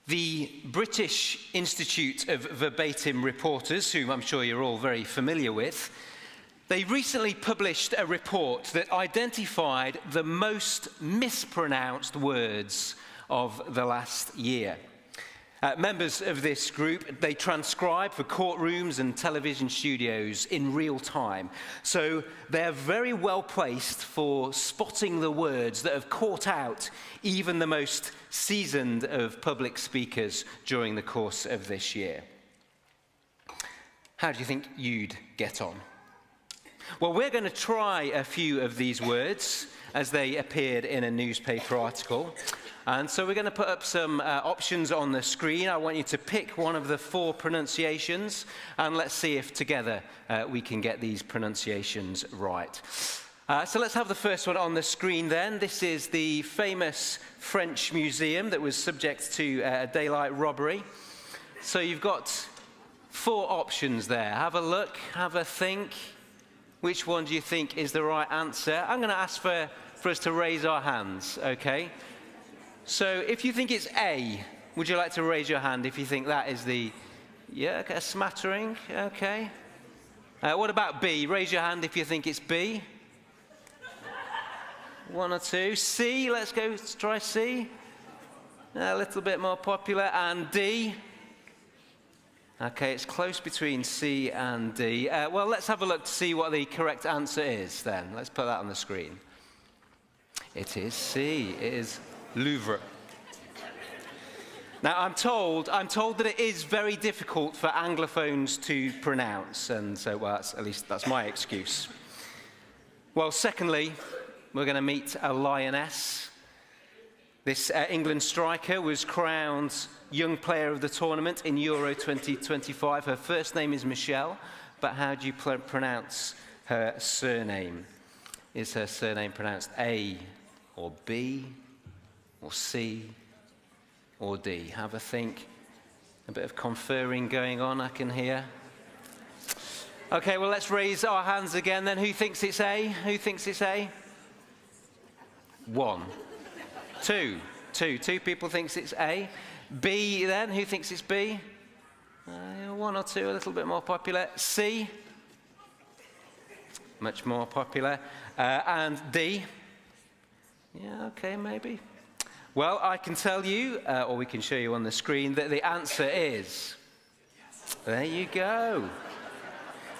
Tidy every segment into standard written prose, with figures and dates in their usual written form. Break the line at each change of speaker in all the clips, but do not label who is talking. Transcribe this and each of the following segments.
The British Institute of Verbatim Reporters, whom I'm sure you're all very familiar with, they recently published a report that identified the most mispronounced words of the last year. Members of this group, they transcribe for courtrooms and television studios in real time. So they're very well placed for spotting the words that have caught out even the most seasoned of public speakers during the course of this year. How do you think you'd get on? Well, we're going to try a few of these words as they appeared in a newspaper article. And so we're going to put up some options on the screen. I want you to pick one of the 4 pronunciations, and let's see if together we can get these pronunciations right. So let's have the first one on the screen then. This is the famous French museum that was subject to a daylight robbery. So you've got 4 options there. Have a look, have a think. Which one do you think is the right answer? I'm going to ask for us to raise our hands, okay? So if you think it's A, would you like to raise your hand if you think that is the, yeah, okay, a smattering, okay. What about B? Raise your hand if you think it's B. 1 or 2. C, let's try C. A little bit more popular. And D. Okay, it's close between C and D. Well, let's have a look to see what the correct answer is then. Let's put that on the screen. It is C. It is Louvre. Now, I'm told that it is very difficult for Anglophones to pronounce, and so, well, at least that's my excuse. Well, secondly, we're going to meet a lioness. This England striker was crowned Young Player of the Tournament in Euro 2025. Her first name is Michelle, but how do you pronounce her surname? Is her surname pronounced A or B or C or D? Have a think. A bit of conferring going on, I can hear. Okay, well, let's raise our hands again then. Who thinks it's A? Who thinks it's A? 1. 2 people thinks it's A. B then, who thinks it's B? 1 or 2, a little bit more popular. C, much more popular. And D, yeah, okay, maybe. Well, I can tell you, or we can show you on the screen, that the answer is, there you go.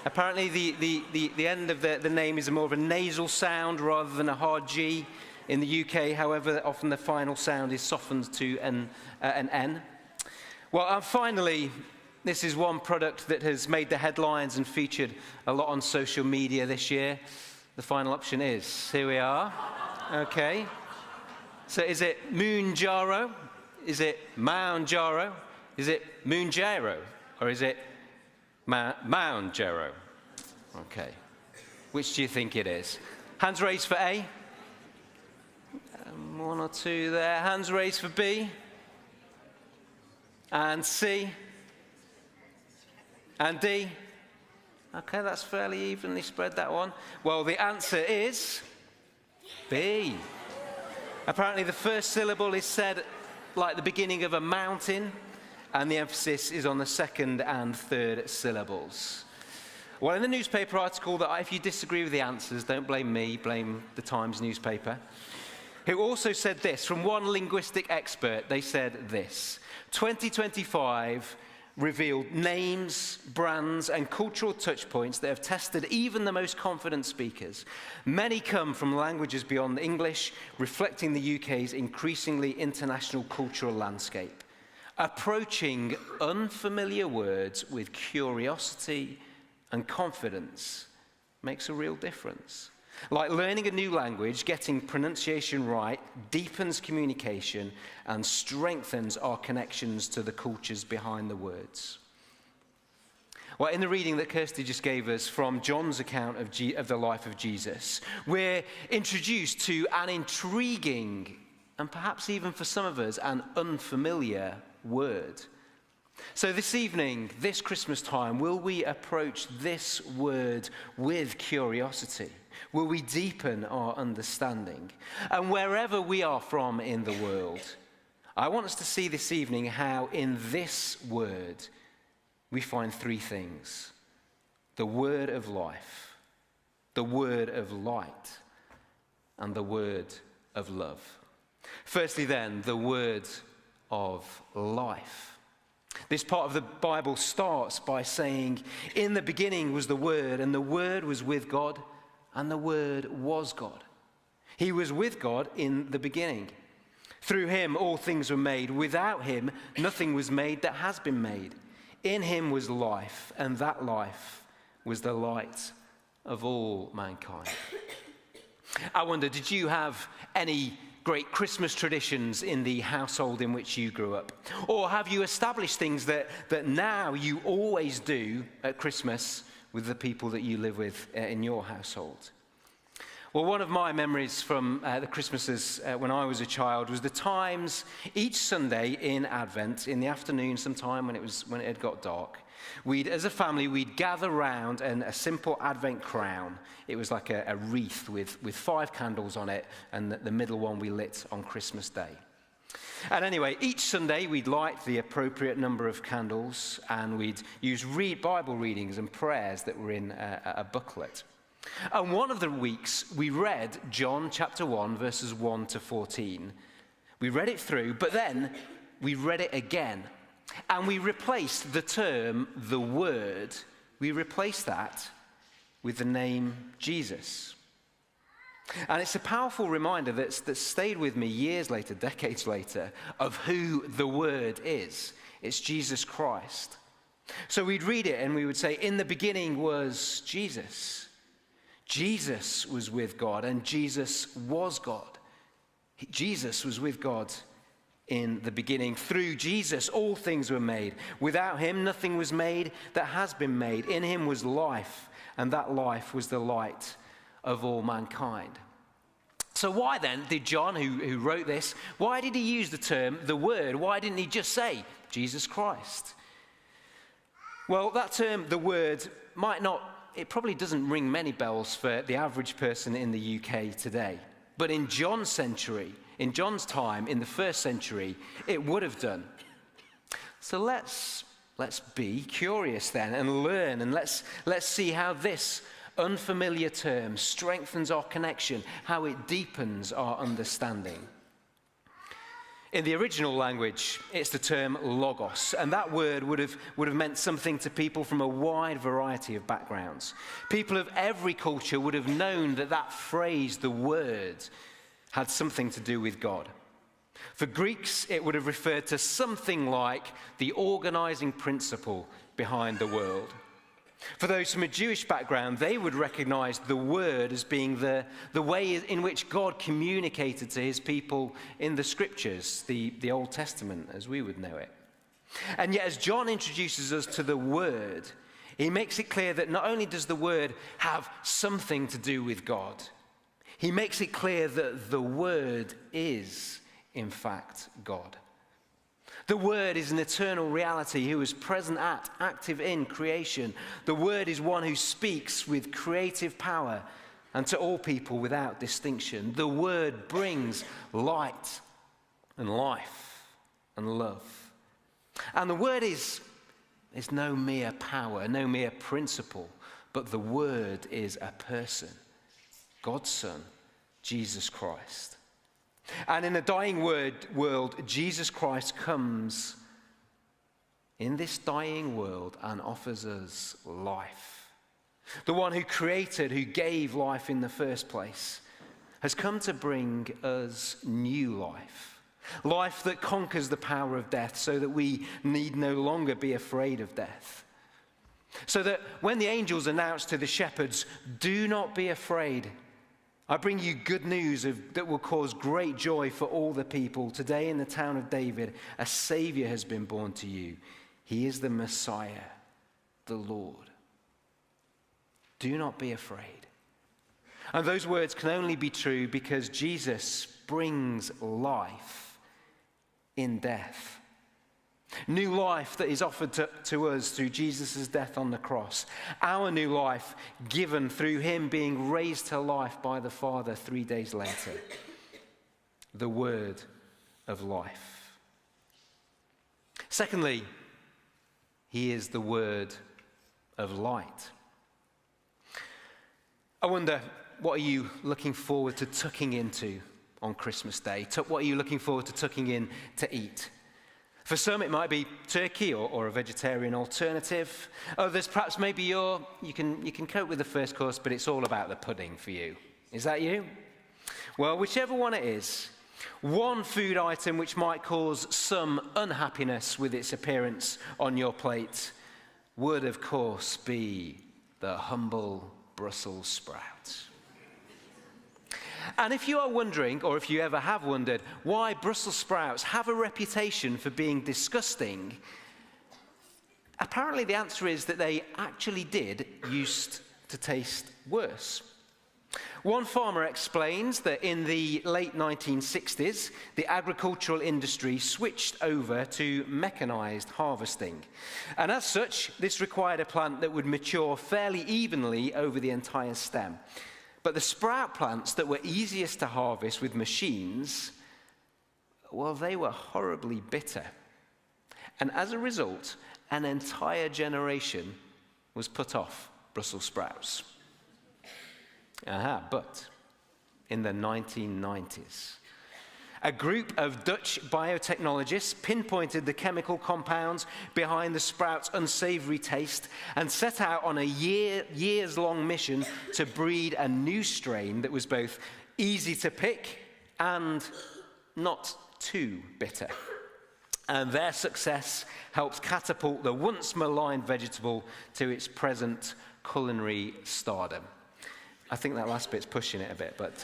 Apparently the end of the name is more of a nasal sound rather than a hard G. In the UK, however, often the final sound is softened to an N. Well, and finally, this is one product that has made the headlines and featured a lot on social media this year. The final option is, here we are. Okay. So is it Mounjaro? Is it Mounjaro? Is it Mounjaro? Or is it Mounjaro? Okay. Which do you think it is? Hands raised for A. 1 or 2 there. Hands raised for B. And C. And D. Okay, that's fairly evenly spread, that one. Well, the answer is B. Apparently the first syllable is said like the beginning of a mountain, and the emphasis is on the second and third syllables. Well, in the newspaper article, that if you disagree with the answers, don't blame me, blame the Times newspaper, who also said this, from one linguistic expert, they said this: 2025 revealed names, brands, and cultural touchpoints that have tested even the most confident speakers. Many come from languages beyond English, reflecting the UK's increasingly international cultural landscape. Approaching unfamiliar words with curiosity and confidence makes a real difference. Like learning a new language, getting pronunciation right deepens communication and strengthens our connections to the cultures behind the words. Well, in the reading that Kirsty just gave us from John's account of the life of Jesus, we're introduced to an intriguing, and perhaps even for some of us, an unfamiliar word. So this evening, this Christmas time, will we approach this word with curiosity? Will we deepen our understanding? And wherever we are from in the world, I want us to see this evening how in this word we find three things: the word of life, the word of light, and the word of love. Firstly then, the word of life. This part of the Bible starts by saying, in the beginning was the Word, and the Word was with God, and the Word was God. He was with God in the beginning. Through him all things were made. Without him nothing was made that has been made. In him was life, and that life was the light of all mankind. I wonder, did you have any great Christmas traditions in the household in which you grew up? Or have you established things that now you always do at Christmas with the people that you live with in your household? Well, one of my memories from the Christmases when I was a child was the times each Sunday in Advent, in the afternoon sometime when it had got dark, as a family, we'd gather round a simple Advent crown. It was like a wreath with 5 candles on it, and the middle one we lit on Christmas Day. And anyway, each Sunday we'd light the appropriate number of candles, and we'd use Bible readings and prayers that were in a booklet. And one of the weeks we read John chapter 1, verses 1 to 14. We read it through, but then we read it again. And we replaced the term, the word, we replaced that with the name Jesus. And it's a powerful reminder that stayed with me years later, decades later, of who the word is. It's Jesus Christ. So we'd read it and we would say, in the beginning was Jesus. Jesus was with God, and Jesus was God. Jesus was with God in the beginning. Through Jesus, all things were made. Without him, nothing was made that has been made. In him was life, and that life was the light of all mankind. So why then did John, who wrote this, why did he use the term, the word? Why didn't he just say Jesus Christ? Well, that term, the word, it probably doesn't ring many bells for the average person in the UK today. But in John's century, in John's time, in the first century, it would have done. So let's be curious then and learn, and let's see how this unfamiliar term strengthens our connection, how it deepens our understanding. In the original language, it's the term logos, and that word would have meant something to people from a wide variety of backgrounds. People of every culture would have known that phrase, the word, had something to do with God. For Greeks, it would have referred to something like the organizing principle behind the world. For those from a Jewish background, they would recognize the word as being the way in which God communicated to his people in the scriptures, the Old Testament as we would know it. And yet as John introduces us to the word, he makes it clear that not only does the word have something to do with God, he makes it clear that the word is, in fact, God. The Word is an eternal reality who is present at, active in creation. The Word is one who speaks with creative power and to all people without distinction. The Word brings light and life and love. And the Word is no mere power, no mere principle, but the Word is a person, God's Son, Jesus Christ. And in a dying world, Jesus Christ comes in this dying world and offers us life. The one who created, who gave life in the first place, has come to bring us new life. Life that conquers the power of death so that we need no longer be afraid of death. So that when the angels announced to the shepherds, "Do not be afraid. I bring you good news that will cause great joy for all the people. Today in the town of David, a Savior has been born to you. He is the Messiah, the Lord. Do not be afraid." And those words can only be true because Jesus brings life in death. New life that is offered to us through Jesus' death on the cross. Our new life given through him being raised to life by the Father 3 days later. The word of life. Secondly, he is the word of light. I wonder, what are you looking forward to tucking into on Christmas Day? What are you looking forward to tucking in to eat? For some, it might be turkey or a vegetarian alternative. Others, perhaps maybe you can cope with the first course, but it's all about the pudding for you. Is that you? Well, whichever one it is, one food item which might cause some unhappiness with its appearance on your plate would, of course, be the humble Brussels sprout. And if you are wondering, or if you ever have wondered, why Brussels sprouts have a reputation for being disgusting, apparently the answer is that they actually did used to taste worse. One farmer explains that in the late 1960s, the agricultural industry switched over to mechanized harvesting. And as such, this required a plant that would mature fairly evenly over the entire stem. But the sprout plants that were easiest to harvest with machines, well, they were horribly bitter. And as a result, an entire generation was put off Brussels sprouts. But in the 1990s, a group of Dutch biotechnologists pinpointed the chemical compounds behind the sprout's unsavory taste and set out on a years-long mission to breed a new strain that was both easy to pick and not too bitter. And their success helped catapult the once maligned vegetable to its present culinary stardom. I think that last bit's pushing it a bit, but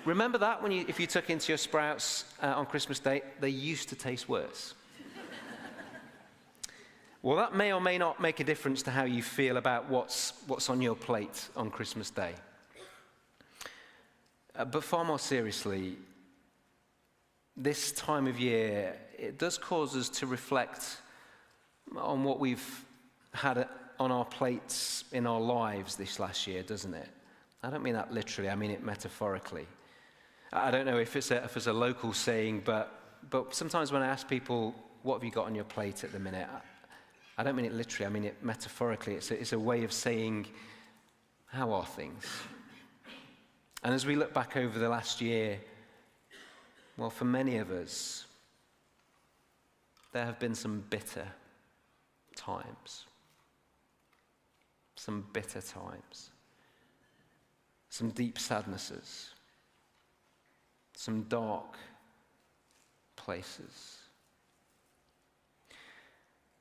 remember that if you took into your sprouts on Christmas Day, they used to taste worse. Well, that may or may not make a difference to how you feel about what's on your plate on Christmas Day. But far more seriously, this time of year, it does cause us to reflect on what we've had on our plates in our lives this last year, doesn't it? I don't mean that literally, I mean it metaphorically. I don't know if it's a local saying, but sometimes when I ask people, what have you got on your plate at the minute? I don't mean it literally, I mean it metaphorically. It's a way of saying, how are things? And as we look back over the last year, well, for many of us, there have been some bitter times. Some bitter times. Some deep sadnesses. Some dark places.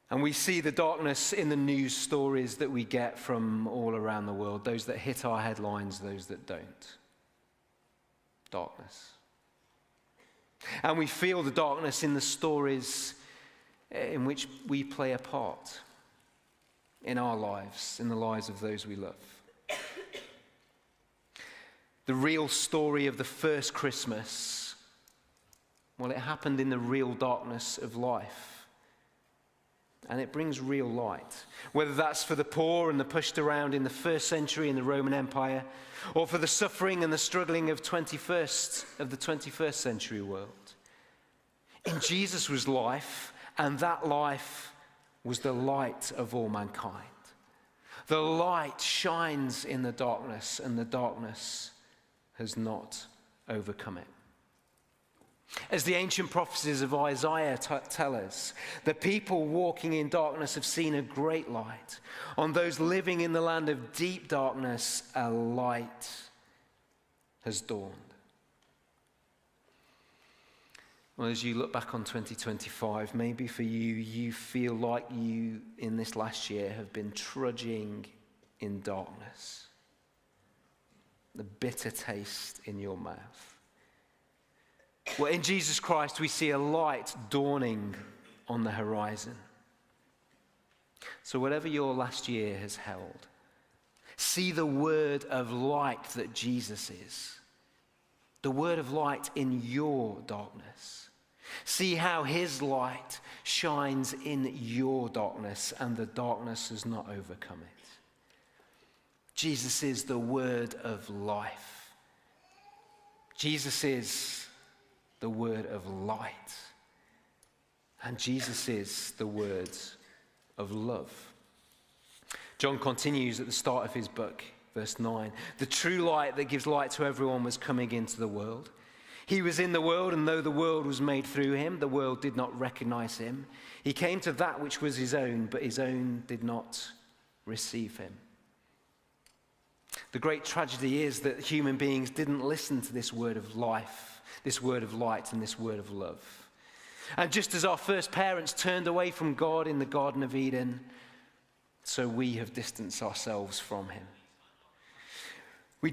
And we see the darkness in the news stories that we get from all around the world, those that hit our headlines, those that don't. Darkness. And we feel the darkness in the stories in which we play a part in our lives, in the lives of those we love. The real story of the first Christmas, well, it happened in the real darkness of life. And it brings real light. Whether that's for the poor and the pushed around in the first century in the Roman Empire, or for the suffering and the struggling of the 21st century world. In Jesus was life, and that life was the light of all mankind. The light shines in the darkness, and the darkness has not overcome it. As the ancient prophecies of Isaiah tell us, the people walking in darkness have seen a great light. On those living in the land of deep darkness, a light has dawned. Well, as you look back on 2025, maybe for you, you feel like you, in this last year, have been trudging in darkness. The bitter taste in your mouth. Well, in Jesus Christ, we see a light dawning on the horizon. So whatever your last year has held, see the word of light that Jesus is. The word of light in your darkness. See how his light shines in your darkness, and the darkness has not overcome it. Jesus is the word of life. Jesus is the word of light. And Jesus is the word of love. John continues at the start of his book, verse 9. The true light that gives light to everyone was coming into the world. He was in the world, and though the world was made through him, the world did not recognize him. He came to that which was his own, but his own did not receive him. The great tragedy is that human beings didn't listen to this word of life, this word of light, and this word of love. And just as our first parents turned away from God in the Garden of Eden, so we have distanced ourselves from him. We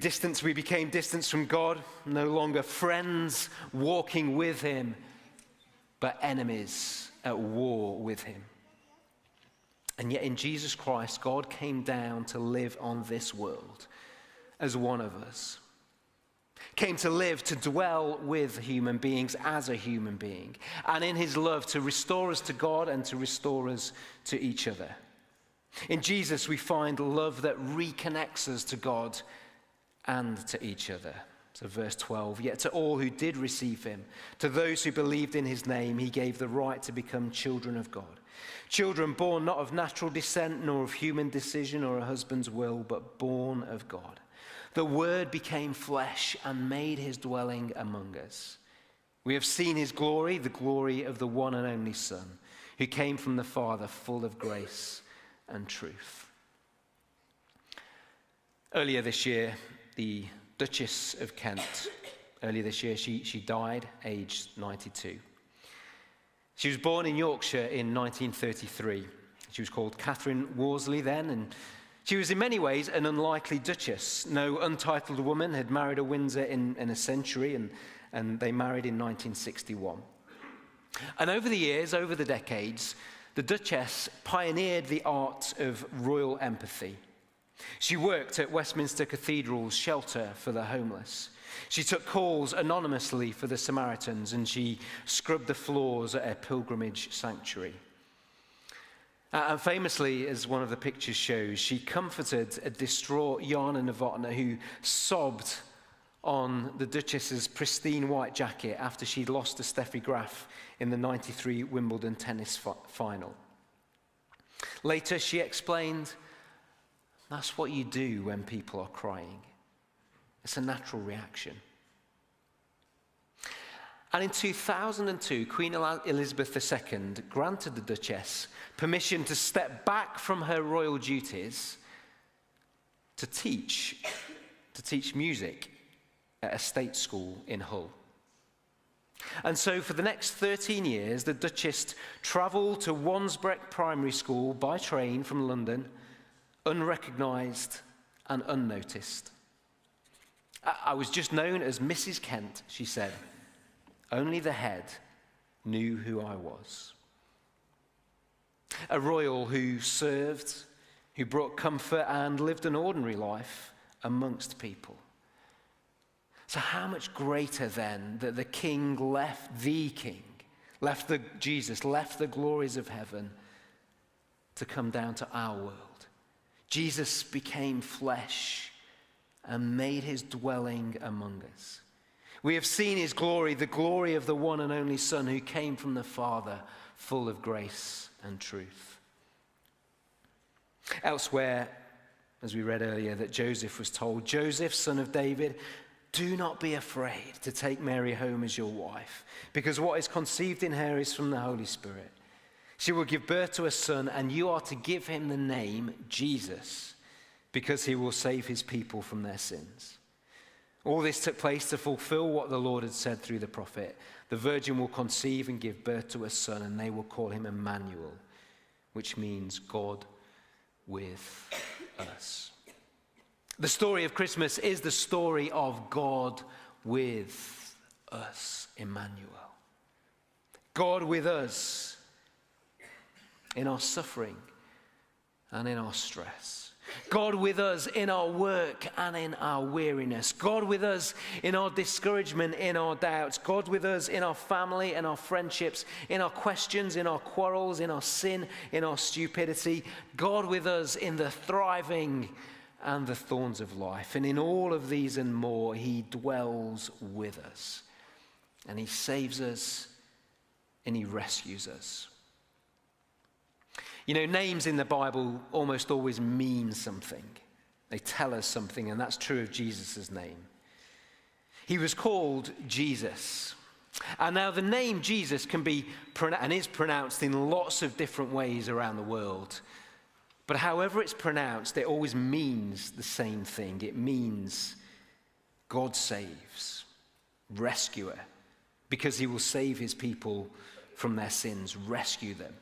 became distanced from God, no longer friends walking with him, but enemies at war with him. And yet in Jesus Christ, God came down to live on this world as one of us. Came to live, to dwell with human beings as a human being. And in his love to restore us to God and to restore us to each other. In Jesus we find love that reconnects us to God and to each other. So verse 12, yet to all who did receive him, to those who believed in his name, he gave the right to become children of God. Children born not of natural descent, nor of human decision or a husband's will, but born of God. The Word became flesh and made his dwelling among us. We have seen his glory, the glory of the one and only Son, who came from the Father, full of grace and truth. Earlier this year, the Duchess of Kent, she died, aged 92. She was born in Yorkshire in 1933. She was called Catherine Worsley then, and she was in many ways an unlikely duchess. No untitled woman had married a Windsor in a century, and they married in 1961. And over the years, over the decades, the Duchess pioneered the art of royal empathy. She worked at Westminster Cathedral's shelter for the homeless. She took calls anonymously for the Samaritans, and she scrubbed the floors at a pilgrimage sanctuary. And famously, as one of the pictures shows, she comforted a distraught Jana Novotná who sobbed on the Duchess's pristine white jacket after she'd lost to Steffi Graf in the 93 Wimbledon tennis final. Later, she explained, that's what you do when people are crying. It's a natural reaction. And in 2002, Queen Elizabeth II granted the Duchess permission to step back from her royal duties to teach music at a state school in Hull. And so for the next 13 years, the Duchess travelled to Wansbreck Primary School by train from London, unrecognised and unnoticed. I was just known as Mrs. Kent, she said. Only the head knew who I was. A royal who served, who brought comfort and lived an ordinary life amongst people. So how much greater then that Jesus left the glories of heaven to come down to our world. Jesus became flesh and made his dwelling among us. We have seen his glory, the glory of the one and only Son who came from the Father, full of grace and truth. Elsewhere, as we read earlier, that Joseph was told, Joseph, son of David, do not be afraid to take Mary home as your wife, because what is conceived in her is from the Holy Spirit. She will give birth to a son, and you are to give him the name Jesus, because he will save his people from their sins. All this took place to fulfill what the Lord had said through the prophet. The virgin will conceive and give birth to a son, and they will call him Emmanuel, which means God with us. The story of Christmas is the story of God with us, Emmanuel. God with us in our suffering and in our stress. God with us in our work and in our weariness. God with us in our discouragement, in our doubts. God with us in our family and our friendships, in our questions, in our quarrels, in our sin, in our stupidity. God with us in the thriving and the thorns of life. And in all of these and more, he dwells with us. And he saves us and he rescues us. You know, names in the Bible almost always mean something. They tell us something, and that's true of Jesus' name. He was called Jesus. And now the name Jesus can be and is pronounced in lots of different ways around the world. But however it's pronounced, it always means the same thing. It means God saves, rescuer, because he will save his people from their sins, rescue them.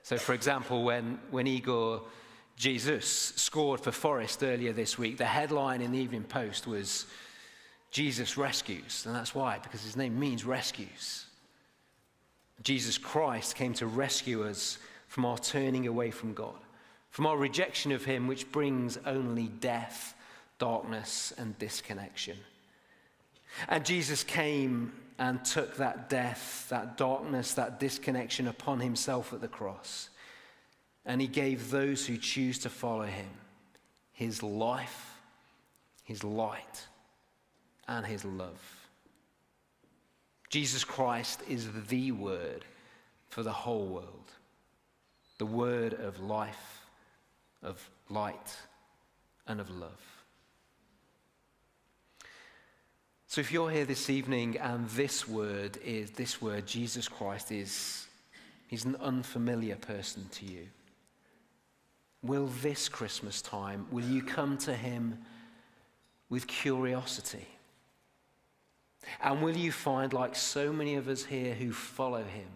So for example, when Igor Jesus scored for Forest earlier this week, the headline in the Evening Post was Jesus rescues, and that's why, because his name means rescues. Jesus Christ came to rescue us from our turning away from God, from our rejection of him, which brings only death, darkness, and disconnection. And Jesus came and took that death, that darkness, that disconnection upon himself at the cross. And he gave those who choose to follow him his life, his light, and his love. Jesus Christ is the word for the whole world. The word of life, of light, and of love. So if you're here this evening and this word, Jesus Christ, he's an unfamiliar person to you, will this Christmas time, will you come to him with curiosity? And will you find, like so many of us here who follow him,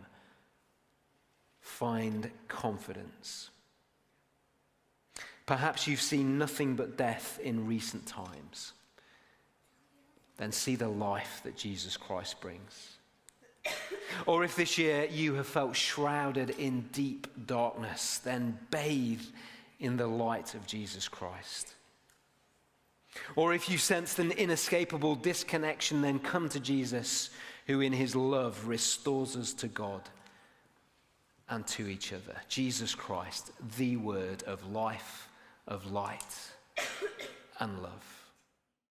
find confidence? Perhaps you've seen nothing but death in recent times. Then see the life that Jesus Christ brings. Or if this year you have felt shrouded in deep darkness, then bathe in the light of Jesus Christ. Or if you sensed an inescapable disconnection, then come to Jesus, who in his love restores us to God and to each other. Jesus Christ, the word of life, of light, and love.